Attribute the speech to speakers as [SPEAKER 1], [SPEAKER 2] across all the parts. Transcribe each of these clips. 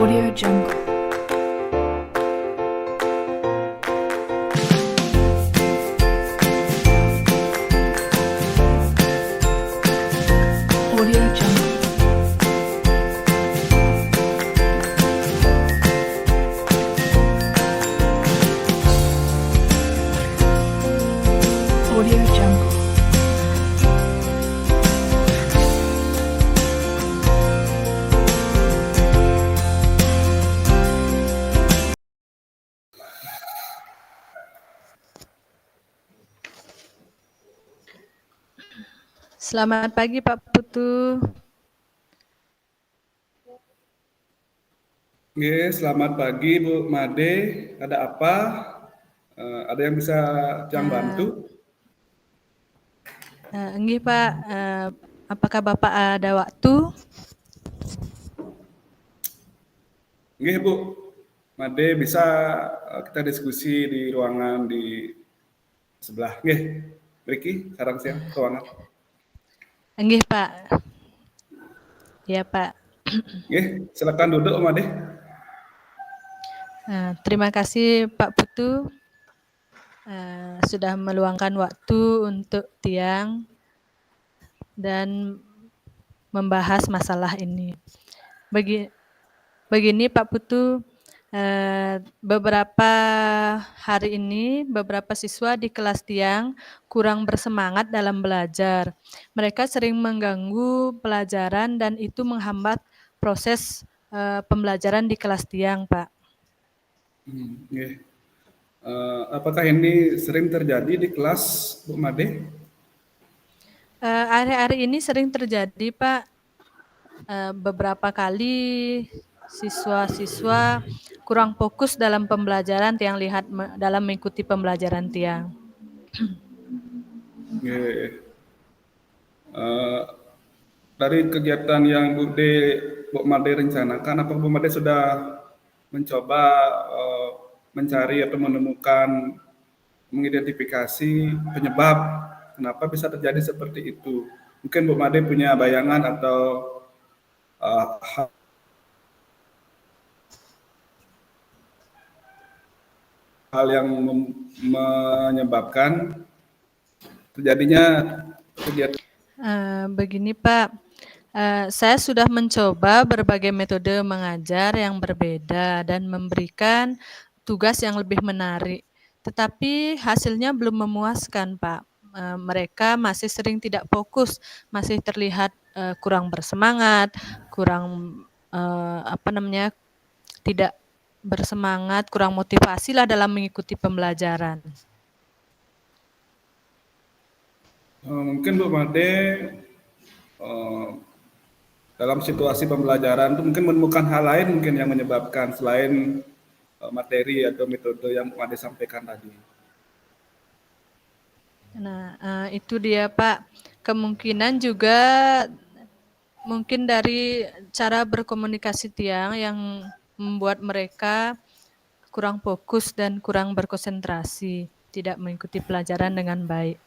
[SPEAKER 1] Audio Jungle. Audio Jungle. Audio Jungle.
[SPEAKER 2] Selamat pagi Pak Putu.
[SPEAKER 3] Selamat pagi Bu Made. Ada apa? Ada yang bisa Jang bantu?
[SPEAKER 2] Nggih Pak, apakah Bapak ada waktu?
[SPEAKER 3] Nggih Bu, Made bisa kita diskusi di ruangan di sebelah. Nggih, Ricky, sarang siang ruangan.
[SPEAKER 2] Nggih Pak. Ya Pak.
[SPEAKER 3] Nggih, silakan duduk Made.
[SPEAKER 2] Terima kasih Pak Putu sudah meluangkan waktu untuk Tiang dan membahas masalah ini. Begini Pak Putu, beberapa hari ini beberapa siswa di kelas Tiang kurang bersemangat dalam belajar. Mereka sering mengganggu pelajaran dan itu menghambat proses pembelajaran di kelas Tiang, Pak.
[SPEAKER 3] Nggih. Apakah ini sering terjadi di kelas Bu Made?
[SPEAKER 2] Hari-hari ini sering terjadi, Pak. Beberapa kali siswa-siswa kurang fokus dalam pembelajaran Tiang lihat dalam mengikuti pembelajaran Tiang.
[SPEAKER 3] Nggih. Dari kegiatan yang Bu Made rencanakan, apa Bu Made sudah mencoba mencari atau menemukan, mengidentifikasi penyebab kenapa bisa terjadi seperti itu? Mungkin Bu Made punya bayangan atau hal yang menyebabkan terjadinya kegiatan.
[SPEAKER 2] Begini Pak, saya sudah mencoba berbagai metode mengajar yang berbeda dan memberikan tugas yang lebih menarik, tetapi hasilnya belum memuaskan Pak. Mereka masih sering tidak fokus, masih terlihat kurang bersemangat, tidak bersemangat, kurang motivasi lah dalam mengikuti pembelajaran.
[SPEAKER 3] Mungkin Bu Made dalam situasi pembelajaran itu mungkin menemukan hal lain mungkin yang menyebabkan selain materi atau metode yang Bu Made sampaikan tadi.
[SPEAKER 2] Nah, itu dia Pak. Kemungkinan juga mungkin dari cara berkomunikasi Tiang yang membuat mereka kurang fokus dan kurang berkonsentrasi, tidak mengikuti pelajaran dengan baik.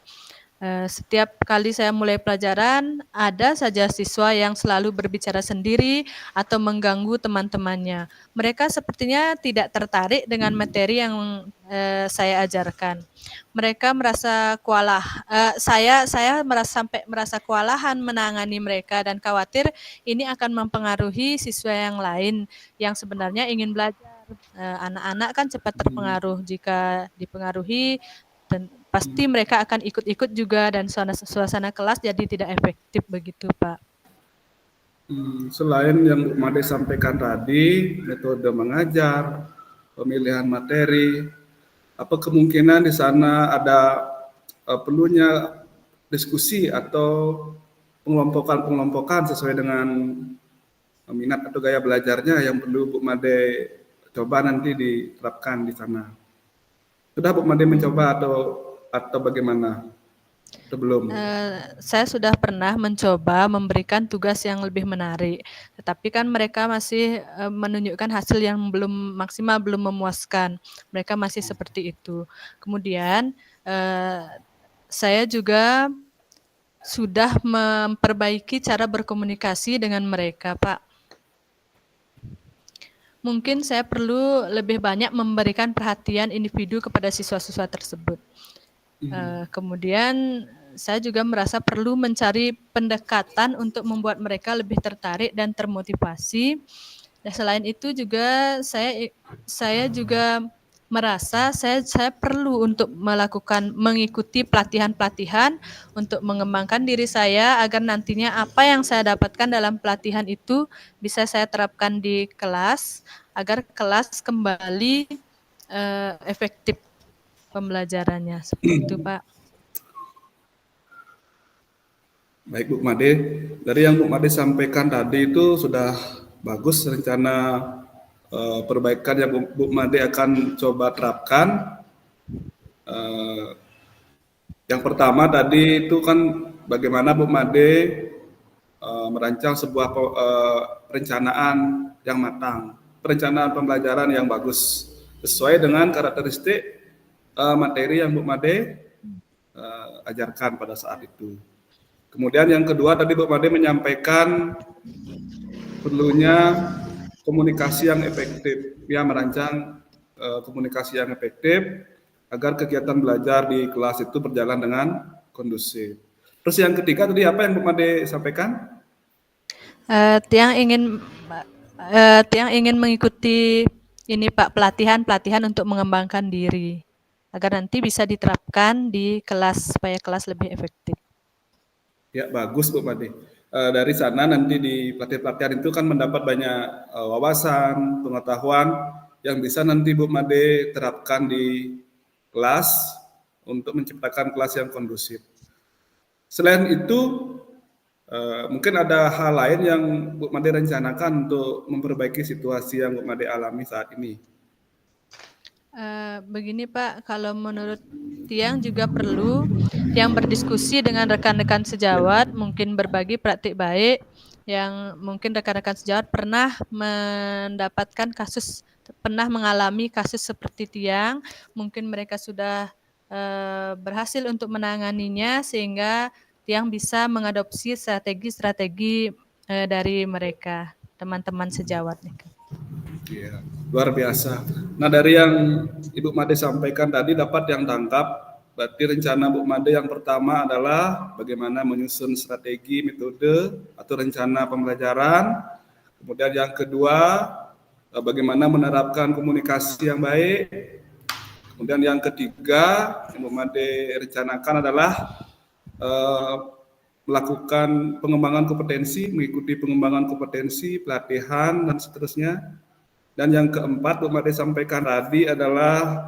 [SPEAKER 2] Setiap kali saya mulai pelajaran, ada saja siswa yang selalu berbicara sendiri atau mengganggu teman-temannya. Mereka sepertinya tidak tertarik dengan materi yang saya ajarkan. Mereka merasa saya sampai merasa kewalahan menangani mereka dan khawatir ini akan mempengaruhi siswa yang lain yang sebenarnya ingin belajar. Anak-anak kan cepat terpengaruh jika dipengaruhi dan pasti mereka akan ikut-ikut juga dan suasana kelas jadi tidak efektif begitu Pak.
[SPEAKER 3] Selain yang Bu Made sampaikan tadi, metode mengajar, pemilihan materi, apa kemungkinan di sana ada perlunya diskusi atau pengelompokan sesuai dengan minat atau gaya belajarnya yang perlu Bu Made coba nanti diterapkan di sana. Sudah Bu Made mencoba atau bagaimana? Atau belum?
[SPEAKER 2] Saya sudah pernah mencoba memberikan tugas yang lebih menarik, tetapi kan mereka masih menunjukkan hasil yang belum maksimal, belum memuaskan. Mereka masih seperti itu. Kemudian saya juga sudah memperbaiki cara berkomunikasi dengan mereka, Pak. mungkin saya perlu lebih banyak memberikan perhatian individu kepada siswa-siswa tersebut. Kemudian saya juga merasa perlu mencari pendekatan untuk membuat mereka lebih tertarik dan termotivasi. Dan selain itu juga saya juga merasa saya perlu untuk mengikuti pelatihan-pelatihan untuk mengembangkan diri saya agar nantinya apa yang saya dapatkan dalam pelatihan itu bisa saya terapkan di kelas agar kelas kembali efektif pembelajarannya. Seperti itu, Pak.
[SPEAKER 3] Baik Bu Made, dari yang Bu Made sampaikan tadi itu sudah bagus rencana perbaikan yang Bu Made akan coba terapkan. Yang pertama tadi itu kan bagaimana Bu Made merancang sebuah perencanaan yang matang, perencanaan pembelajaran yang bagus sesuai dengan karakteristik materi yang Bu Made ajarkan pada saat itu. Kemudian yang kedua tadi Bu Made menyampaikan perlunya komunikasi yang efektif, ya merancang komunikasi yang efektif agar kegiatan belajar di kelas itu berjalan dengan kondusif. Terus yang ketiga tadi apa yang Bu Made sampaikan?
[SPEAKER 2] Tiang ingin mengikuti ini Pak, pelatihan untuk mengembangkan diri agar nanti bisa diterapkan di kelas supaya kelas lebih efektif.
[SPEAKER 3] Ya bagus Bu Made. Dari sana nanti di pelatihan-pelatihan itu kan mendapat banyak wawasan, pengetahuan yang bisa nanti Bu Made terapkan di kelas untuk menciptakan kelas yang kondusif. Selain itu, mungkin ada hal lain yang Bu Made rencanakan untuk memperbaiki situasi yang Bu Made alami saat ini.
[SPEAKER 2] Begini Pak, kalau menurut Tiang juga perlu Tiang berdiskusi dengan rekan-rekan sejawat, mungkin berbagi praktik baik yang mungkin rekan-rekan sejawat pernah mengalami kasus seperti Tiang, mungkin mereka sudah berhasil untuk menanganinya sehingga Tiang bisa mengadopsi strategi-strategi dari mereka, teman-teman sejawat.
[SPEAKER 3] Ya, luar biasa. Nah dari yang Ibu Made sampaikan tadi dapat yang tangkap, berarti rencana Bu Made yang pertama adalah bagaimana menyusun strategi, metode, atau rencana pembelajaran. Kemudian yang kedua, bagaimana menerapkan komunikasi yang baik. Kemudian yang ketiga, yang Bu Made rencanakan adalah melakukan pengembangan kompetensi, mengikuti pengembangan kompetensi, pelatihan, dan seterusnya. Dan yang keempat, Bu Made sampaikan tadi adalah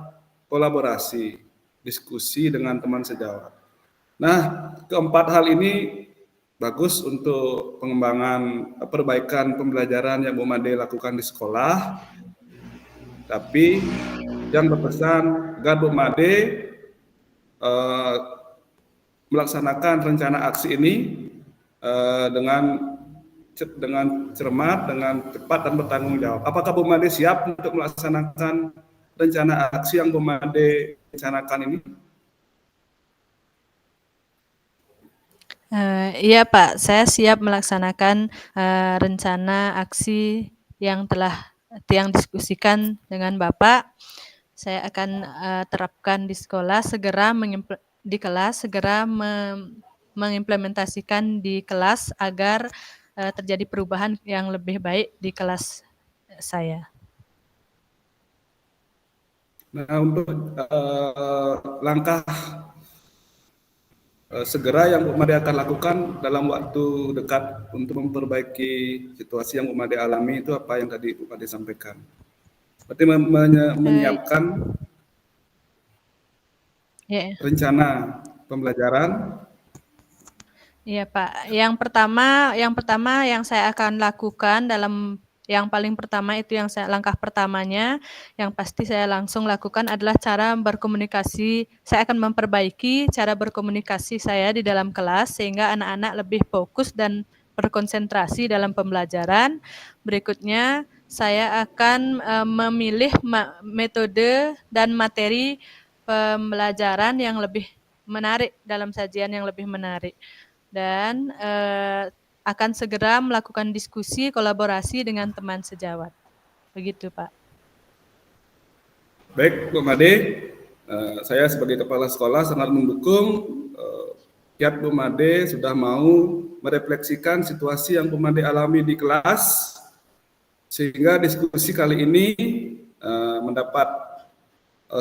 [SPEAKER 3] kolaborasi, diskusi dengan teman sejawat. Nah, keempat hal ini bagus untuk pengembangan perbaikan pembelajaran yang Bu Made lakukan di sekolah. Tapi yang berpesan agar Bu Made melaksanakan rencana aksi ini dengan cermat, dengan cepat dan bertanggung jawab. Apakah Bu Made siap untuk melaksanakan rencana aksi yang Bu Made rencanakan ini?
[SPEAKER 2] Iya Pak, saya siap melaksanakan rencana aksi yang telah Tiang diskusikan dengan Bapak. Saya akan terapkan di sekolah, mengimplementasikan di kelas agar terjadi perubahan yang lebih baik di kelas saya.
[SPEAKER 3] Nah, untuk langkah segera yang Bu Made akan lakukan dalam waktu dekat untuk memperbaiki situasi yang Bu Made alami itu apa yang tadi Bu Made sampaikan? Berarti menyiapkan rencana pembelajaran.
[SPEAKER 2] Iya Pak, yang pertama yang saya akan lakukan yang paling pertama itu langkah pertamanya yang pasti saya langsung lakukan adalah cara berkomunikasi. Saya akan memperbaiki cara berkomunikasi saya di dalam kelas sehingga anak-anak lebih fokus dan berkonsentrasi dalam pembelajaran. Berikutnya saya akan memilih metode dan materi pembelajaran yang lebih menarik, dalam sajian yang lebih menarik. Dan akan segera melakukan diskusi kolaborasi dengan teman sejawat. Begitu, Pak.
[SPEAKER 3] Baik, Bu Made, saya sebagai kepala sekolah sangat mendukung kiat Bu Made sudah mau merefleksikan situasi yang Bu Made alami di kelas, sehingga diskusi kali ini mendapat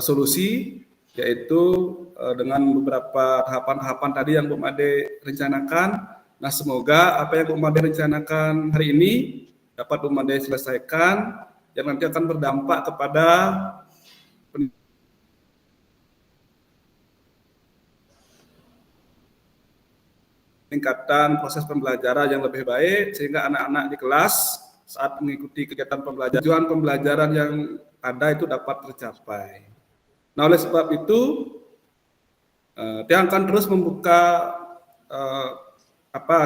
[SPEAKER 3] solusi, yaitu dengan beberapa tahapan-tahapan tadi yang Bu Made rencanakan. Nah, semoga apa yang Bu Made rencanakan hari ini dapat Bu Made selesaikan, yang nanti akan berdampak kepada peningkatan proses pembelajaran yang lebih baik, sehingga anak-anak di kelas saat mengikuti kegiatan pembelajaran, tujuan pembelajaran yang ada itu dapat tercapai. Nah, oleh sebab itu, Tiang akan terus membuka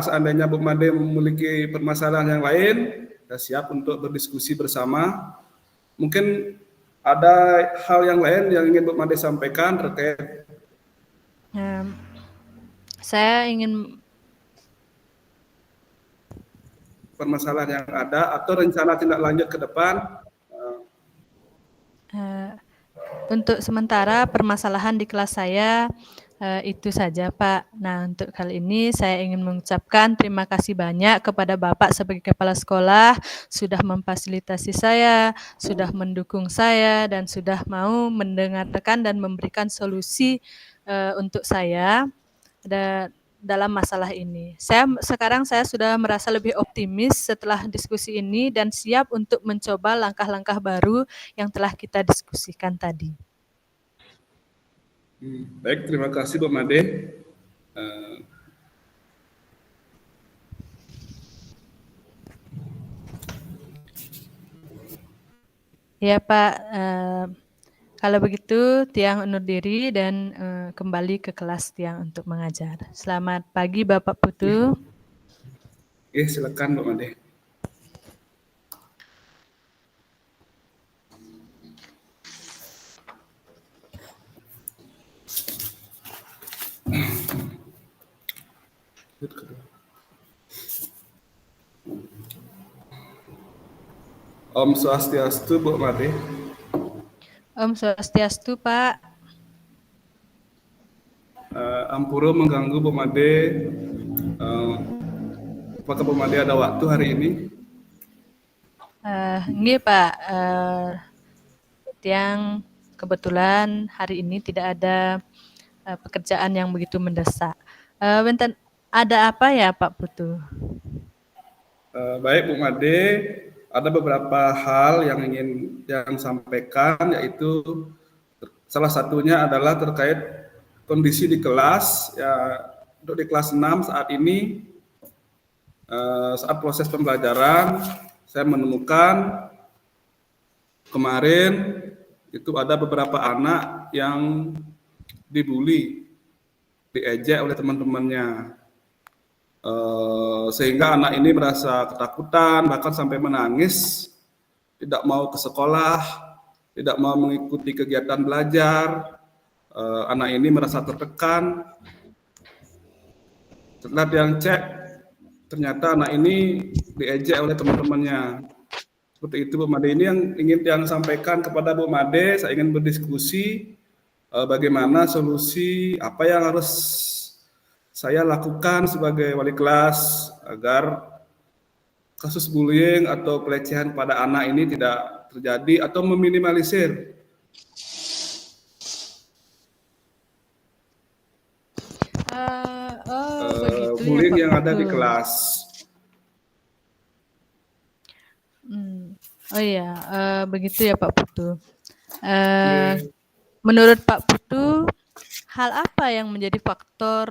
[SPEAKER 3] seandainya Bu Made memiliki permasalahan yang lain, saya siap untuk berdiskusi bersama. Mungkin ada hal yang lain yang ingin Bu Made sampaikan terkait.
[SPEAKER 2] Saya ingin
[SPEAKER 3] permasalahan yang ada atau rencana tindak lanjut ke depan.
[SPEAKER 2] Untuk sementara permasalahan di kelas saya itu saja, Pak. Nah, untuk kali ini saya ingin mengucapkan terima kasih banyak kepada Bapak sebagai kepala sekolah sudah memfasilitasi saya, sudah mendukung saya, dan sudah mau mendengarkan dan memberikan solusi untuk saya dalam masalah ini. Sekarang saya sudah merasa lebih optimis setelah diskusi ini dan siap untuk mencoba langkah-langkah baru yang telah kita diskusikan tadi.
[SPEAKER 3] Baik, terima kasih Bu Made.
[SPEAKER 2] Ya Pak, kalau begitu Tiang undur diri dan kembali ke kelas Tiang untuk mengajar. Selamat pagi Bapak Putu.
[SPEAKER 3] Oke, silakan Bu Made. Om Swastiastu, Bu Made.
[SPEAKER 2] Om Swastiastu, Pak.
[SPEAKER 3] Ampuro mengganggu Bu Made. Apakah Bu Made ada waktu hari ini?
[SPEAKER 2] Nggih, Pak. Tiang kebetulan hari ini tidak ada pekerjaan yang begitu mendesak. Benten, ada apa ya Pak Putu?
[SPEAKER 3] Baik Bu Made, ada beberapa hal yang ingin yang sampaikan, yaitu salah satunya adalah terkait kondisi di kelas. Ya, untuk di kelas 6 saat ini, saat proses pembelajaran, saya menemukan kemarin itu ada beberapa anak yang dibully, diejek oleh teman-temannya. Sehingga anak ini merasa ketakutan, bahkan sampai menangis, tidak mau ke sekolah, tidak mau mengikuti kegiatan belajar. Anak ini merasa tertekan. Setelah yang cek, ternyata anak ini diejek oleh teman-temannya. Seperti itu Bu Made. Ini yang ingin Tiang sampaikan kepada Bu Made. Saya ingin berdiskusi bagaimana solusi, apa yang harus saya lakukan sebagai wali kelas agar kasus bullying atau pelecehan pada anak ini tidak terjadi atau meminimalisir. Bullying ya, yang ada di kelas.
[SPEAKER 2] Oh iya, begitu ya Pak Putu. Menurut Pak Putu, hal apa yang menjadi faktor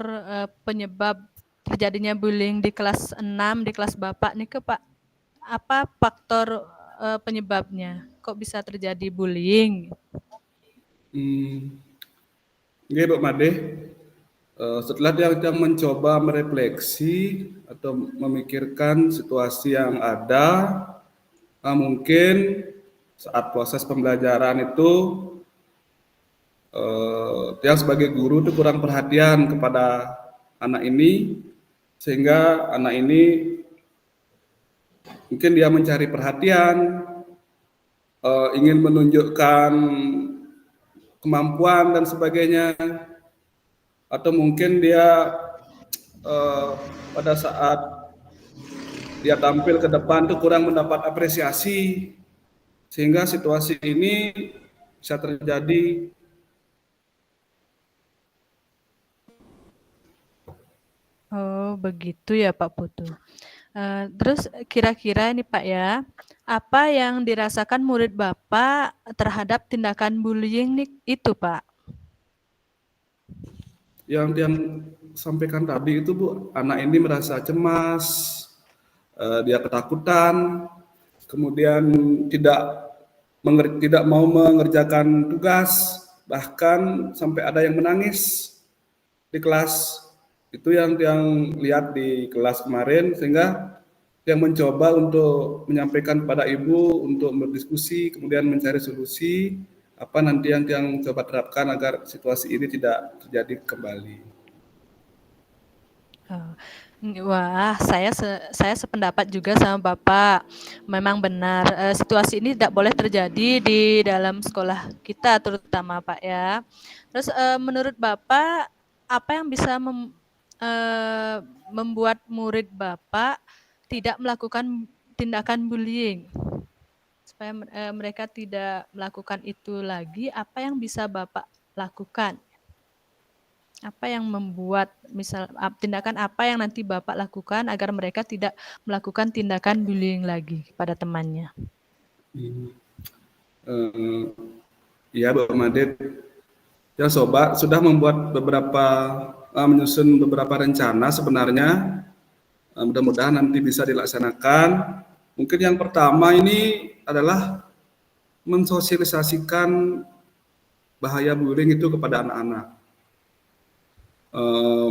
[SPEAKER 2] penyebab terjadinya bullying di kelas 6, di kelas Bapak nih ke Pak? Apa faktor penyebabnya? Kok bisa terjadi bullying?
[SPEAKER 3] Oke, Bu Made. Setelah dia mencoba merefleksi atau memikirkan situasi yang ada, mungkin saat proses pembelajaran itu dia sebagai guru itu kurang perhatian kepada anak ini, sehingga anak ini mungkin dia mencari perhatian, ingin menunjukkan kemampuan dan sebagainya, atau mungkin dia pada saat dia tampil ke depan tuh kurang mendapat apresiasi, sehingga situasi ini bisa terjadi.
[SPEAKER 2] Oh, begitu ya Pak Putu. Terus kira-kira ini Pak ya, apa yang dirasakan murid Bapak terhadap tindakan bullying itu Pak?
[SPEAKER 3] Yang sampaikan tadi itu Bu, anak ini merasa cemas, dia ketakutan, kemudian tidak mau mengerjakan tugas, bahkan sampai ada yang menangis di kelas. Itu yang lihat di kelas kemarin, sehingga yang mencoba untuk menyampaikan kepada ibu untuk berdiskusi, kemudian mencari solusi apa nanti yang coba terapkan agar situasi ini tidak terjadi kembali.
[SPEAKER 2] Oh. Wah, saya sependapat juga sama Bapak. Memang benar, situasi ini tidak boleh terjadi di dalam sekolah kita terutama Pak ya. Terus menurut Bapak, apa yang bisa membuat murid Bapak tidak melakukan tindakan bullying? Supaya mereka tidak melakukan itu lagi, apa yang bisa Bapak lakukan? Apa yang membuat tindakan apa yang nanti Bapak lakukan agar mereka tidak melakukan tindakan bullying lagi pada temannya?
[SPEAKER 3] Ya, Bu Madit, ya Sobat sudah membuat menyusun beberapa rencana sebenarnya. Mudah-mudahan nanti bisa dilaksanakan. Mungkin yang pertama ini adalah mensosialisasikan bahaya bullying itu kepada anak-anak.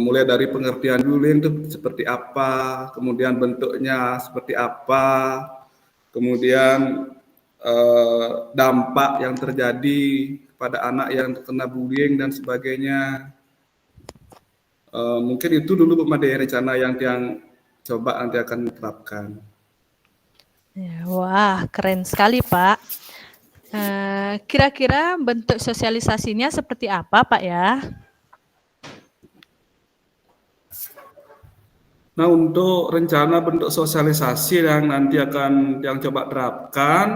[SPEAKER 3] Mulai dari pengertian bullying itu seperti apa, kemudian bentuknya seperti apa, kemudian dampak yang terjadi pada anak yang terkena bullying dan sebagainya. Mungkin itu dulu Bu Made, rencana yang coba nanti akan diterapkan.
[SPEAKER 2] Ya, wah, keren sekali Pak. Kira-kira bentuk sosialisasinya seperti apa Pak ya?
[SPEAKER 3] Nah, untuk rencana bentuk sosialisasi yang nanti akan coba terapkan,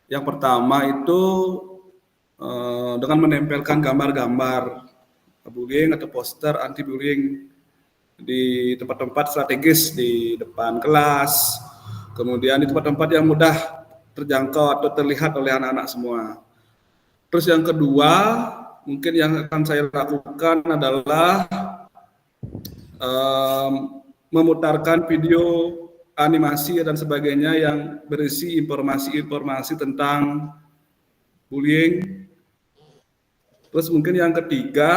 [SPEAKER 3] yang pertama itu dengan menempelkan gambar-gambar bullying atau poster anti bullying di tempat-tempat strategis di depan kelas, kemudian di tempat-tempat yang mudah terjangkau atau terlihat oleh anak-anak semua. Terus yang kedua, mungkin yang akan saya lakukan adalah memutarkan video animasi dan sebagainya yang berisi informasi-informasi tentang bullying. Terus mungkin yang ketiga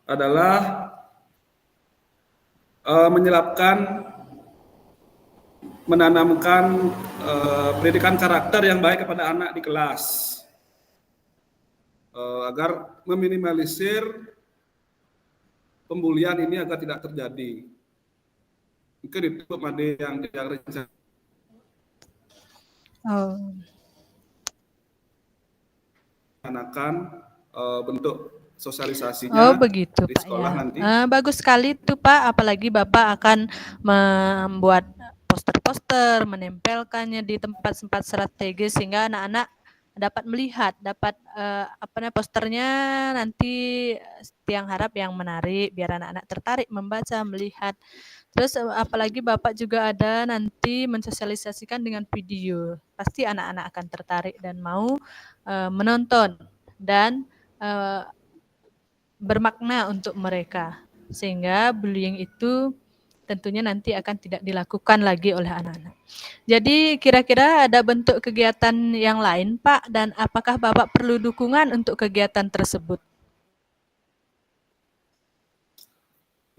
[SPEAKER 3] adalah menanamkan pendidikan karakter yang baik kepada anak di kelas, agar meminimalisir pembulian ini agar tidak terjadi. Mungkin itu Made yang rencana. Rencanakan bentuk sosialisasinya.
[SPEAKER 2] Oh begitu
[SPEAKER 3] di
[SPEAKER 2] Pak
[SPEAKER 3] sekolah
[SPEAKER 2] ya.
[SPEAKER 3] nanti.
[SPEAKER 2] Bagus sekali tuh Pak, apalagi Bapak akan membuat poster-poster, menempelkannya di tempat-tempat strategis sehingga anak-anak dapat melihat, posternya nanti tiang harap yang menarik biar anak-anak tertarik membaca, melihat. Terus apalagi Bapak juga ada nanti mensosialisasikan dengan video. Pasti anak-anak akan tertarik dan mau menonton dan bermakna untuk mereka. Sehingga bullying itu tentunya nanti akan tidak dilakukan lagi oleh anak-anak. Jadi kira-kira ada bentuk kegiatan yang lain Pak, dan apakah Bapak perlu dukungan untuk kegiatan tersebut?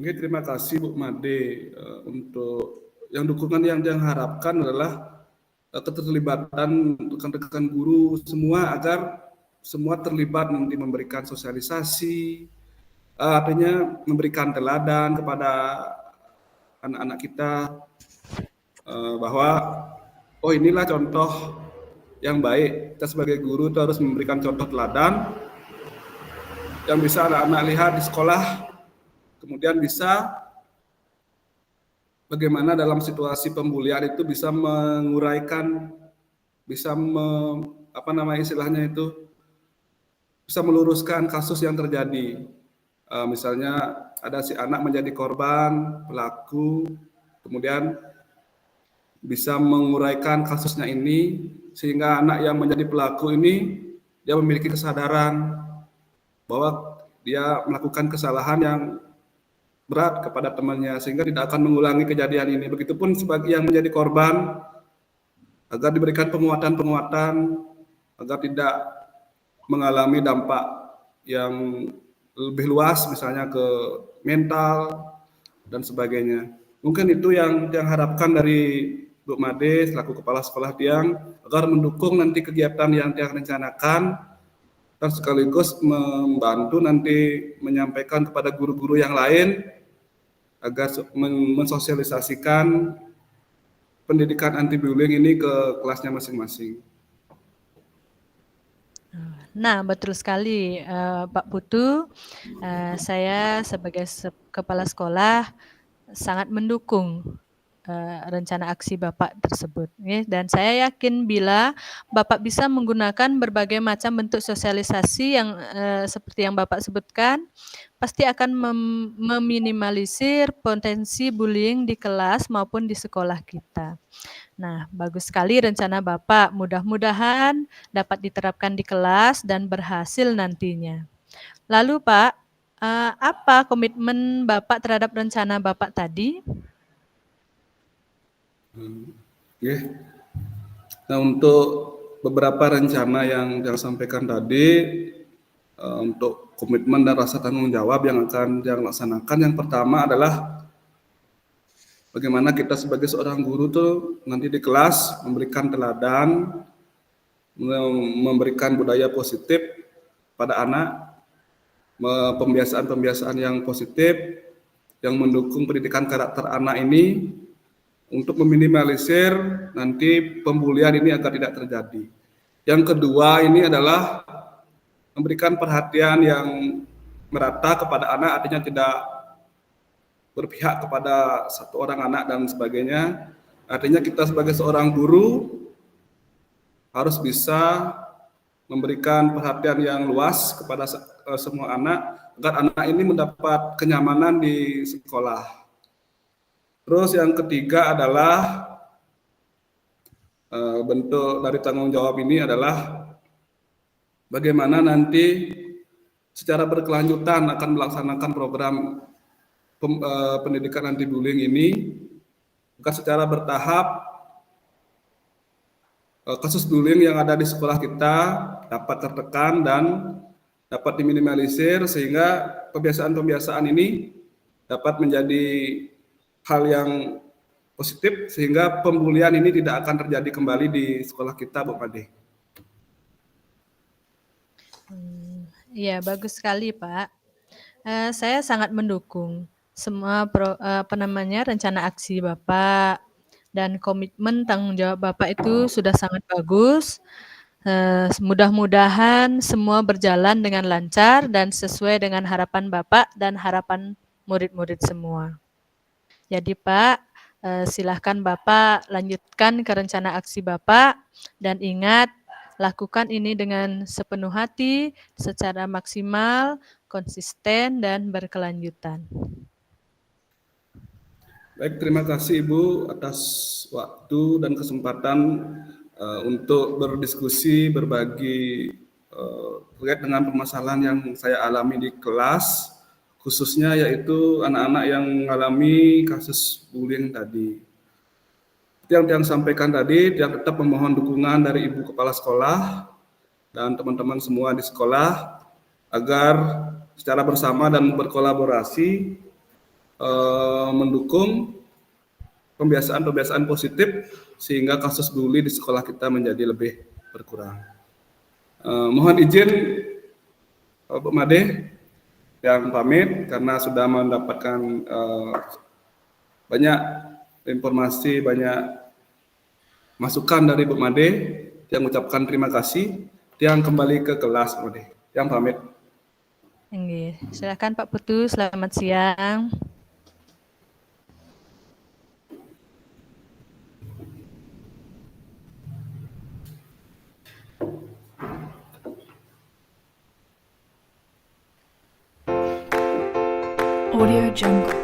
[SPEAKER 3] Oke, terima kasih Bu Made. Untuk yang dukungan yang diharapkan adalah keterlibatan rekan-rekan guru semua, agar semua terlibat nanti memberikan sosialisasi, artinya memberikan teladan kepada anak-anak kita bahwa inilah contoh yang baik. Kita sebagai guru itu harus memberikan contoh teladan yang bisa anak-anak lihat di sekolah, kemudian bisa bagaimana dalam situasi pembulian itu bisa menguraikan, bisa istilahnya itu, bisa meluruskan kasus yang terjadi. Misalnya ada si anak menjadi korban, pelaku, kemudian bisa menguraikan kasusnya ini sehingga anak yang menjadi pelaku ini dia memiliki kesadaran bahwa dia melakukan kesalahan yang berat kepada temannya sehingga tidak akan mengulangi kejadian ini. Begitupun sebagai yang menjadi korban agar diberikan penguatan-penguatan agar tidak mengalami dampak yang lebih luas misalnya ke mental dan sebagainya. Mungkin itu yang harapkan dari Bu Made selaku Kepala Sekolah Tiang agar mendukung nanti kegiatan yang Tiang rencanakan dan sekaligus membantu nanti menyampaikan kepada guru-guru yang lain agar mensosialisasikan pendidikan anti bullying ini ke kelasnya masing-masing.
[SPEAKER 2] Nah, betul sekali Pak Putu. Saya sebagai kepala sekolah sangat mendukung rencana aksi Bapak tersebut. Dan saya yakin bila Bapak bisa menggunakan berbagai macam bentuk sosialisasi yang seperti yang Bapak sebutkan, pasti akan meminimalisir potensi bullying di kelas maupun di sekolah kita. Nah, bagus sekali rencana Bapak. Mudah-mudahan dapat diterapkan di kelas dan berhasil nantinya. Lalu Pak, apa komitmen Bapak terhadap rencana Bapak tadi?
[SPEAKER 3] Nah, untuk beberapa rencana yang sampaikan tadi, untuk komitmen dan rasa tanggung jawab yang akan dilaksanakan, yang pertama adalah bagaimana kita sebagai seorang guru tuh nanti di kelas memberikan teladan, memberikan budaya positif pada anak, pembiasaan-pembiasaan yang positif, yang mendukung pendidikan karakter anak ini untuk meminimalisir nanti pembulian ini agar tidak terjadi. Yang kedua ini adalah memberikan perhatian yang merata kepada anak, artinya tidak berpihak kepada satu orang anak dan sebagainya. Artinya kita sebagai seorang guru harus bisa memberikan perhatian yang luas kepada semua anak agar anak ini mendapat kenyamanan di sekolah. Terus yang ketiga adalah bentuk dari tanggung jawab ini adalah bagaimana nanti secara berkelanjutan akan melaksanakan program pendidikan anti bullying ini agar secara bertahap kasus bullying yang ada di sekolah kita dapat tertekan dan dapat diminimalisir sehingga pembiasaan-pembiasaan ini dapat menjadi hal yang positif sehingga pembulian ini tidak akan terjadi kembali di sekolah kita, Bu Made.
[SPEAKER 2] Iya, bagus sekali, Pak. Saya sangat mendukung semua rencana aksi Bapak dan komitmen tanggung jawab Bapak itu sudah sangat bagus. Mudah-mudahan semua berjalan dengan lancar dan sesuai dengan harapan Bapak dan harapan murid-murid semua. Jadi Pak, silahkan Bapak lanjutkan ke rencana aksi Bapak dan ingat lakukan ini dengan sepenuh hati, secara maksimal, konsisten, dan berkelanjutan.
[SPEAKER 3] Baik, terima kasih Ibu atas waktu dan kesempatan untuk berdiskusi, berbagi terkait dengan permasalahan yang saya alami di kelas, khususnya yaitu anak-anak yang mengalami kasus bullying tadi. Yang sampaikan tadi, yang tetap memohon dukungan dari Ibu Kepala Sekolah dan teman-teman semua di sekolah agar secara bersama dan berkolaborasi mendukung pembiasaan-pembiasaan positif sehingga kasus bully di sekolah kita menjadi lebih berkurang. Mohon izin Bu Made yang pamit karena sudah mendapatkan banyak informasi, banyak masukan dari Bu Made. Tiang ucapkan terima kasih. Tiang kembali ke kelas, Mode. Tiang pamit.
[SPEAKER 2] Nggih. Silakan Pak Putu, selamat siang.
[SPEAKER 1] Audio Jungle.